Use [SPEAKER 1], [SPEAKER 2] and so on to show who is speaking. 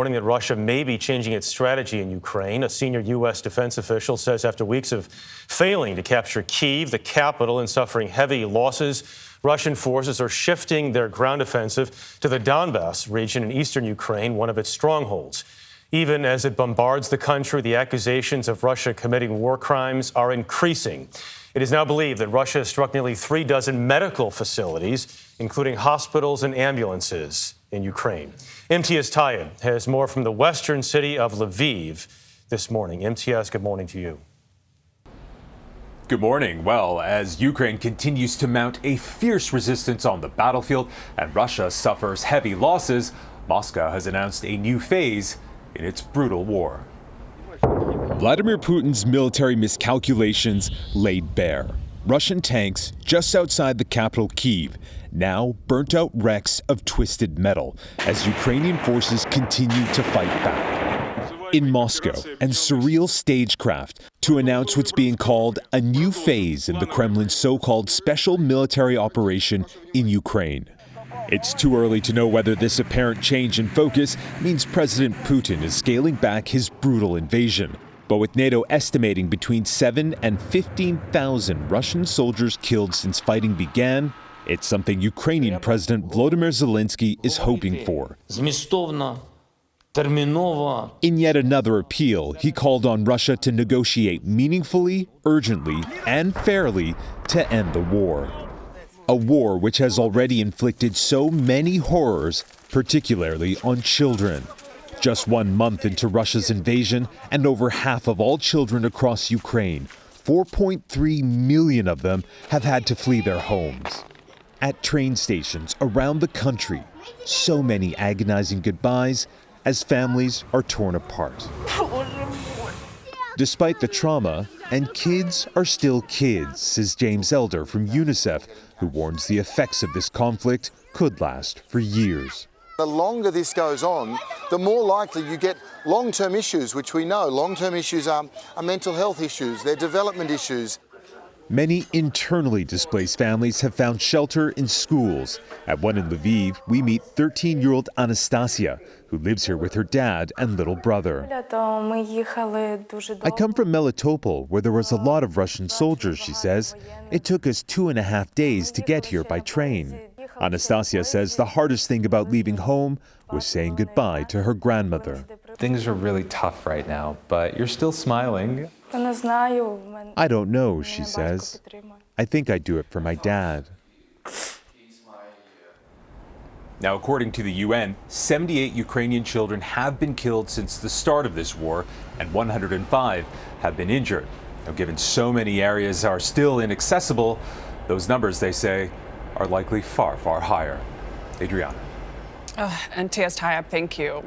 [SPEAKER 1] morning that Russia may be changing its strategy in Ukraine. A senior U.S. defense official says after weeks of failing to capture Kyiv, the capital, and suffering heavy losses, Russian forces are shifting their ground offensive to the Donbas region in eastern Ukraine, one of its strongholds. Even as it bombards the country, the accusations of Russia committing war crimes are increasing. It is now believed that Russia has struck nearly 36 medical facilities, including hospitals and ambulances in Ukraine. Imtiaz Tyab has more from the western city of Lviv this morning. Imtiaz, good morning to you.
[SPEAKER 2] Good morning. Well, as Ukraine continues to mount a fierce resistance on the battlefield and Russia suffers heavy losses, Moscow has announced a new phase in its brutal war.
[SPEAKER 3] Vladimir Putin's military miscalculations laid bare. Russian tanks just outside the capital Kyiv, now burnt-out wrecks of twisted metal as Ukrainian forces continue to fight back. In Moscow, and surreal stagecraft to announce what's being called a new phase in the Kremlin's so-called special military operation in Ukraine. It's too early to know whether this apparent change in focus means President Putin is scaling back his brutal invasion. But with NATO estimating between 7,000 and 15,000 Russian soldiers killed since fighting began, it's something Ukrainian President Volodymyr Zelensky is hoping for. In yet another appeal, he called on Russia to negotiate meaningfully, urgently, and fairly to end the war. A war which has already inflicted so many horrors, particularly on children. Just 1 month into Russia's invasion, and over half of all children across Ukraine, 4.3 million of them, have had to flee their homes. At train stations around the country, so many agonizing goodbyes as families are torn apart. Despite the trauma, and kids are still kids, says James Elder from UNICEF, who warns the effects of this conflict could last for years.
[SPEAKER 4] The longer this goes on, the more likely you get long-term issues, which we know. Long-term issues are mental health issues, they're development issues.
[SPEAKER 3] Many internally displaced families have found shelter in schools. At one in Lviv, we meet 13-year-old Anastasia, who lives here with her dad and little brother. I come from Melitopol, where there was a lot of Russian soldiers, she says. It took us 2.5 days to get here by train. Anastasia says the hardest thing about leaving home was saying goodbye to her grandmother.
[SPEAKER 5] Things are really tough right now, but you're still smiling.
[SPEAKER 3] I don't know, she says. I think I'd do it for my dad.
[SPEAKER 2] Now, according to the UN, 78 Ukrainian children have been killed since the start of this war, and 105 have been injured. Now, given so many areas are still inaccessible, those numbers, they say, are likely far, far higher. Adriana.
[SPEAKER 6] Imtiaz Tyab, thank you.